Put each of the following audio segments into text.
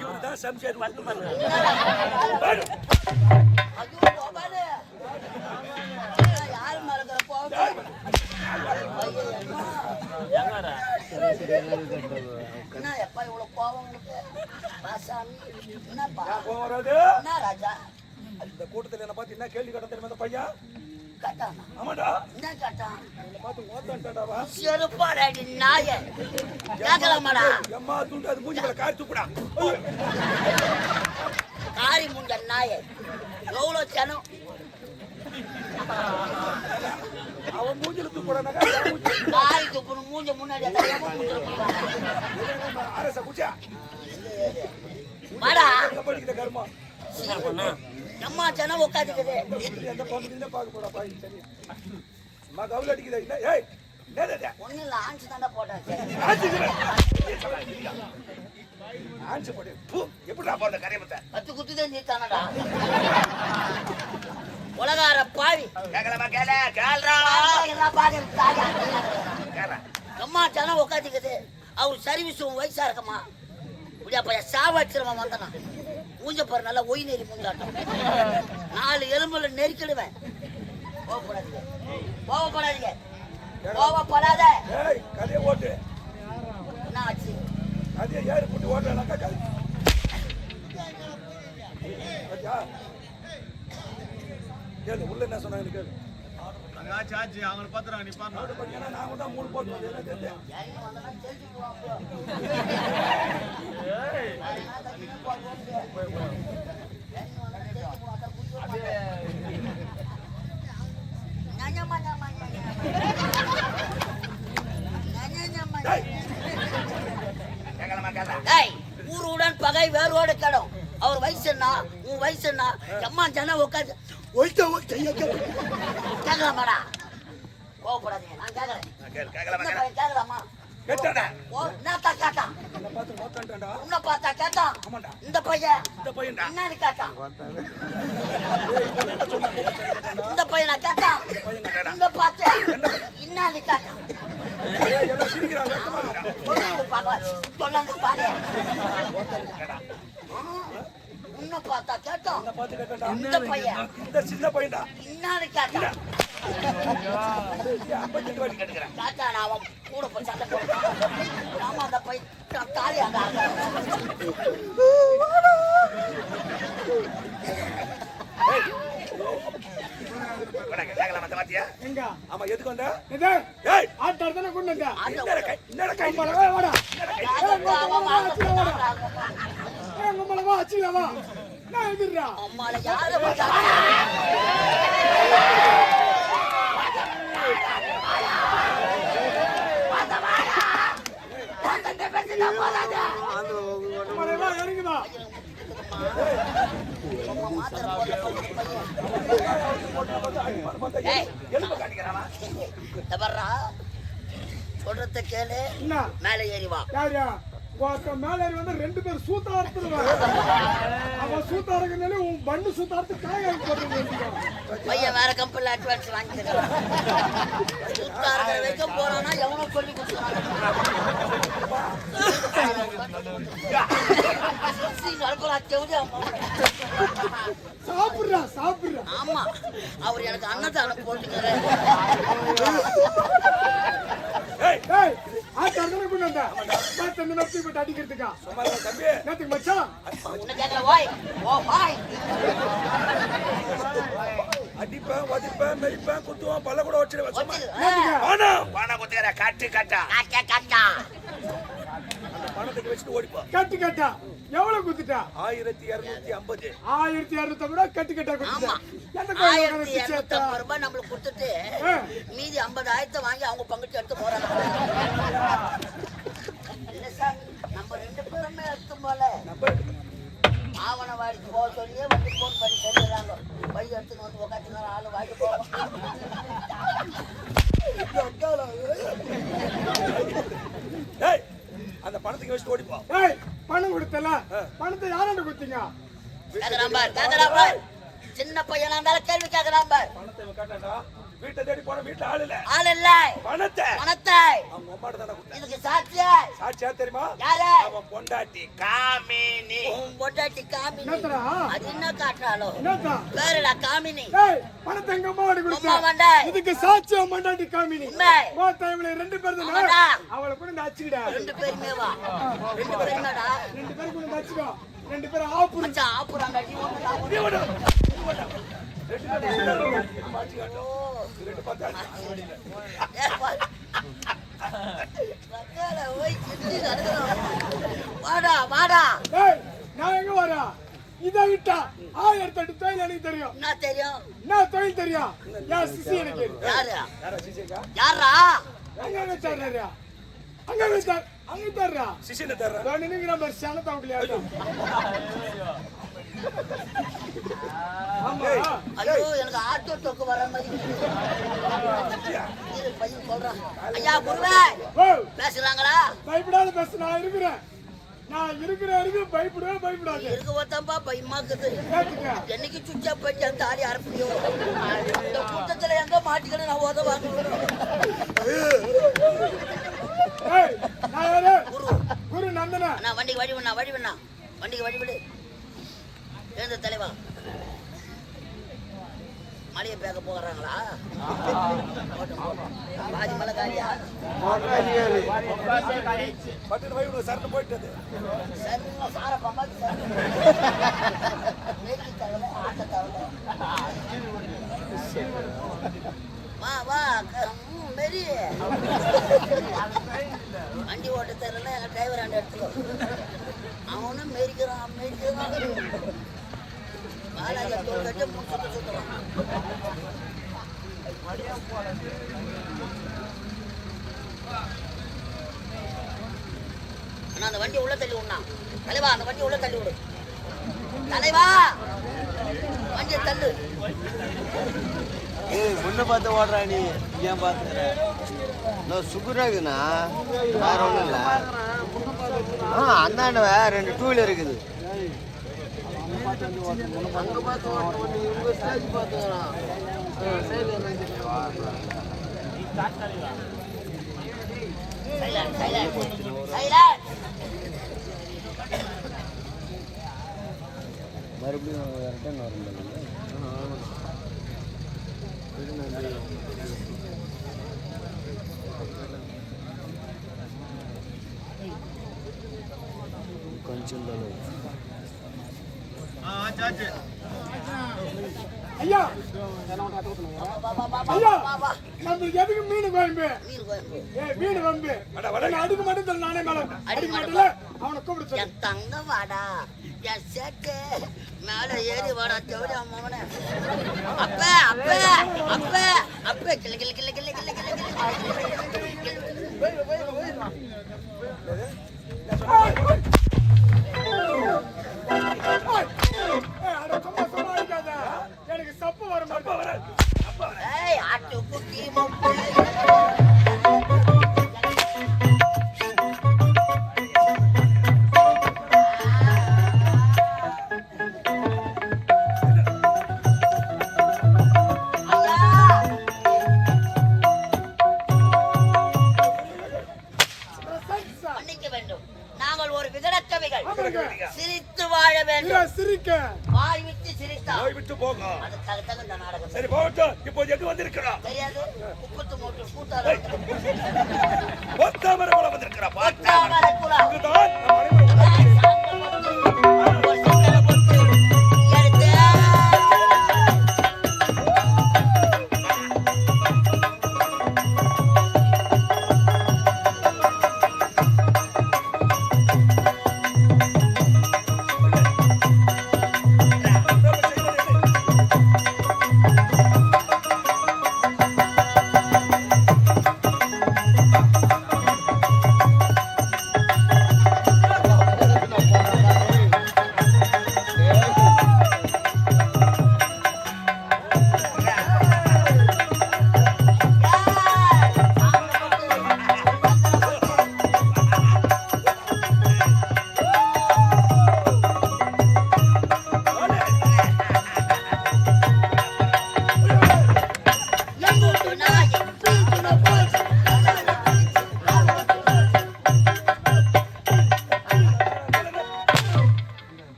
இவருதான் சம்சாரி ஐயோ கோபாலு யாரு மேல போக என்ன எப்பா இவ்வளவு கோபம் உங்களுக்கு பாசாமி என்னப்பா கோவம் வராது என்ன ராஜா இந்த கூட்டத்துல என்ன பார்த்து என்ன கேள்வி கேட்ட தெரியுமா அந்த பையன் கேட்டானா ஆமாடா என்ன கேட்டான் பார்த்து ஓத்தான்டாவா செருப்பாடாடி நாயே கேட்கலாமாடா எம்மா துண்டு அது மூஞ்சி மேல காரி துப்புடா காரி முண்ட நாயே எவ்வளோ சனம் அவன் மூஞ்சில துப்புடா காரி துப்புணும் மூஞ்ச முன்னாடி அரச குச்சா வாடா படிக்கிற கர்மா அம்மா சனம் உட்காந்துக்குது எந்த பம்புல பாக்க போடா பாய் சரி அம்மா கவுல அடிக்குதா இல்ல ஏய் நேரடா ஒண்ணு இல்ல ஆன்ஸ் தாண்டா போட்டாச்சு ஆன்ஸ் போடு பூ எப்படிடா போற கரையமத்த 10 குத்துதே நீ தானடா உலகார பாவி கேக்கலமா கேள்றா எல்லாம் பாக்க தாயா கேறா அம்மா சனம் உட்காந்துக்குது அவர் சர்வீஸ் வயசா இருக்கமா இப்படியா பைய சாவச்சிரமா வந்தனா மூஞ்ச பாரு நல்லா ஒய் நெறி மூஞ்சாட்டம் 4 எலும்புல நெரிக்கிடுவேன் கோவப்படாதீங்க கோவப்படாத ஏய் கதையை ஓட்டு என்ன ஆச்சு கதையை ஏறி போட்டு ஓட்டுறானாக்கா கதை கேளு உள்ள என்ன சொன்னாங்க கேளு சாச்சி அவங்கள பாத்துறாங்க நீ பாரு நான் தான் 3 போட்டு வந்தேன் ஊருடன் பகை வேரோடு கடும் அவர் வயசு என்ன உன் வயசு என்ன அம்மா ஜன உட்காந்து கேட்கலாமாடா கோவப்படாதீங்க நான் கேட்கறேன் கேட்கலாமா கேட்டான் உன்னை பார்த்தா கேட்டான் இந்த பையன் என்னன்னு கேட்டான் இந்த பையனை கேட்டான் இந்த பார்த்தேன் என்னன்னு கேட்டான் உன்னை பார்த்தா கேட்டான் இந்த பையன் சின்ன பையன்டா என்னன்னு கேட்டான் காட்டா நான் அவன் கூட போய் சண்டை போட்டான் ஆமா அந்த பையன் தாலி ஆமா எதுக்கு வந்த ஆட்டார்தானே கொண்டு வந்தா உங்களவா ஆச்சுலவா நான் எதிர்றா அம்மால யாரு இறங்குதா சொல்றத கேளு மேல ஏறிவா மேல ஏறி வந்து 2 பேர் சூத்தாடுவாங்க அவன் சூத்தாடுறதுனால உன் பண்ணு சூத்தாடுத்து காய பையன் வேற கம்பெனில அட்வான்ஸ் வாங்கிக்கிறான் சூத்தாடுற வரைக்கும் போறானா எவனோ சொல்லி கொடுக்குறான் சாப்பிடுறா ஆமா அவர் எனக்கு அன்னதானம் போட்டுக்கிறாரு அடிக்கிறதுக்கா மச்சான் அடிப்பேன் வதிப்பேன் மெரிப்பேன் குத்துவான் பல்ல கூட வச்சிருவேன் காட்டு காட்டா பணத்துக்கு வச்சுட்டு ஓடிப்பா கட்டு கட்டா எவ்வளவு குத்துட்டா 1250 1250 கட்டு கட்டா குத்துட்டா 1250 ரூபாய் நம்மளுக்கு கொடுத்துட்டு மீதி 50,000 வாங்கி அவங்க பங்குச்சு எடுத்து போறாங்க நம்ம 2 பேருமே எடுத்து போல ஆவணவாடிக்கு போக சொல்லியே வந்து போன் பண்ணி சொல்லிடுறாங்க பை எடுத்துன்னு வந்து உட்காந்துங்க ஆளு வாங்கி போவோம் அந்த பணத்துக்கு வச்சுட்டு ஓடிப்பா பணம் கொடுத்தல பணத்தை யாராண்ட கொடுத்தீங்க சின்ன பையனா இருந்தாலும் கேள்வி கேட்கறான் பார் பணத்தை கேட்டாடா வீட்டை தேடி போன வீட்டுல ஆள் இல்ல பணத்தை அவங்க உம்மாட்ட தானே கொடுத்தேன். இதுக்கு சாட்சியா சாட்சியா தெரியுமா? யாரு? அவன் பொண்டாட்டி காமினி. உன் பொண்டாட்டி காமினி. என்னத்தடா? அது என்ன காட்டுறாளோ? என்னத்தா? பேருடா காமினி. ஏய், பணத்தை எங்க அம்மா வாடி அம்மா கொடுத்தா? வண்டா. இதுக்கு சாட்சியா மண்டாட்டி காமினி. உண்மை. ஓ டைம்ல 2 பேர் தானே? ஆமாடா. அவளை கூட இந்த அச்சுக்கிடா. 2 பேருமே வா. 2 பேருமேடா. 2 பேருக்கு கூட இந்த அச்சுக்கோ. 2 பேரும் ஆப்பு. மச்சான் ஆப்புறான்டா நீ ஒண்ணுடா. நீ விடு. மாட்டி காட்டும். ரெண்டு பார்த்தாச்சு. மக்களே ஓய் கிட்டி நடக்குறோம். வாடா வாடா. ஏய், நான் எங்க வரா? இதை விட்டா 1008 தொழில் எனக்கு தெரியும். என்ன தெரியும்? என்ன தொழில் தெரியும்? யார் சிசி எனக்கு? யாரு? யாரா சிசிக்கா? யாரா? அங்க வச்சாரா? அங்க வச்சார். அங்க தர்றா. சிசின தர்றேன். நான் நின்னுங்கிற மாதிரி சனத்தை விடலையா? ஆமா. ஐயோ எனக்கு ஆட்டோ தொக்கு வர மாதிரி இரு, பையன் சொல்றான். ஐயா குருவே ஓ, பேசுறாங்களா? பயப்படாத பேசு. நான் இருக்கிறேன். நான் இருக்கிற வரைக்கும் பயப்படாது. இருக்க ஒருத்தம்பா பயமாக்குது. கேட்டுக்க. என்னைக்கு சுச்சா போயிட்டு அந்த ஆடி அரப்பியோ இந்த கூட்டத்துல எங்க மாட்டிக்கணும் நான் உதவாங்க. ஏய், நான் யாரு? குரு குரு நந்தனா. அண்ணா வண்டிக்கு வழி பண்ணா வண்டிக்கு வழி விடு. எழுந்த தலைவா. மலையை பேக்க போகிறாங்களா? பாதி மலை காலியா? பட்டு போய் உனக்கு சரட்டு போயிட்டது. சரிங்க சார பம்பாக்கு சார். மேய்க்கு தகவல ஆட்ட தகவல. வா வா மெரி. வண்டி ஓட்ட தெரியல எங்க டிரைவர் ஆண்டு எடுத்துக்கோ. அவனும் மெரிக்கிறான். பாலாஜி தோல் கட்டி சுத்தலாம். அண்ணா அந்த வண்டி உள்ள தள்ளி விடா. தலைவா அந்த வண்டி உள்ள தள்ளி விடு. தலைவா வண்டியை தள்ளு. முன்ன பார்த்து ஓடுறா நீ ஏன் பார்த்துக்கிற? நான் சுகுராகுண்ணா வேற ஒன்றும் இல்லை. அந்தாண்ட 2 2 வீலர் இருக்குது. அங்கே பார்த்து ஓடுறோம். இவங்க ஸ்டேஜ் பார்த்துக்கிறான். மறுபடியும் ரிட்டர்ன் வரும். கொஞ்சம் ஐயா, ஐயா, நம்மளுக்கு எதுக்கு மீன் குழம்பு? ஏய், மீன் குழம்பு. என்ன அடுக்கு மட்டும் தெரியல. நானே மேல அடிக்க மாட்டேல. அவனை கூப்பிட்டு சொல்லு. என் தங்க வாடா என் சேட்டு மேல ஏறி வாடா தேவடி அம்மாவன. அப்ப அப்ப அப்ப அப்ப கிள கிள கிள கிள கிள கிள சும்மா அடிக்காத. எனக்கு சப்பு வர மாட்டேன். ஏய் ஆட்டு குட்டி மொப்பு. நாங்கள் ஒரு விகடக்கவிகள். சிரித்து வாழ வேண்டும். சிரிக்க வாய் விட்டு சிரித்தால் போய் விட்டு போகும். அதுக்காகத்தான் இந்த நாடகம். சரி போகட்டும். இப்போ எது வந்திருக்கிறோம்? தெரியாது. குப்பத்து மூட்டு கூத்தால ஒத்தாமரை போல வந்திருக்கிறா. தாமரை குலா. இதுதான் நம் அனைவரும்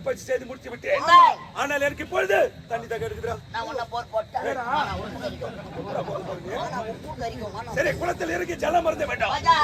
முதல் பயிற்சி செய்து முடித்து விட்டேன். ஏய், ஆனால் எனக்கு இப்பொழுது தண்ணி தக்க எடுக்குதுடா. நான் உன்னை போர் போட்டேன். ஆனா உப்பு கறிக்கும். ஆனா உப்பு கறிக்கும். ஆனா சரி, குளத்தில் இறங்கி ஜலம் மறந்து வேண்டாம். மஜா.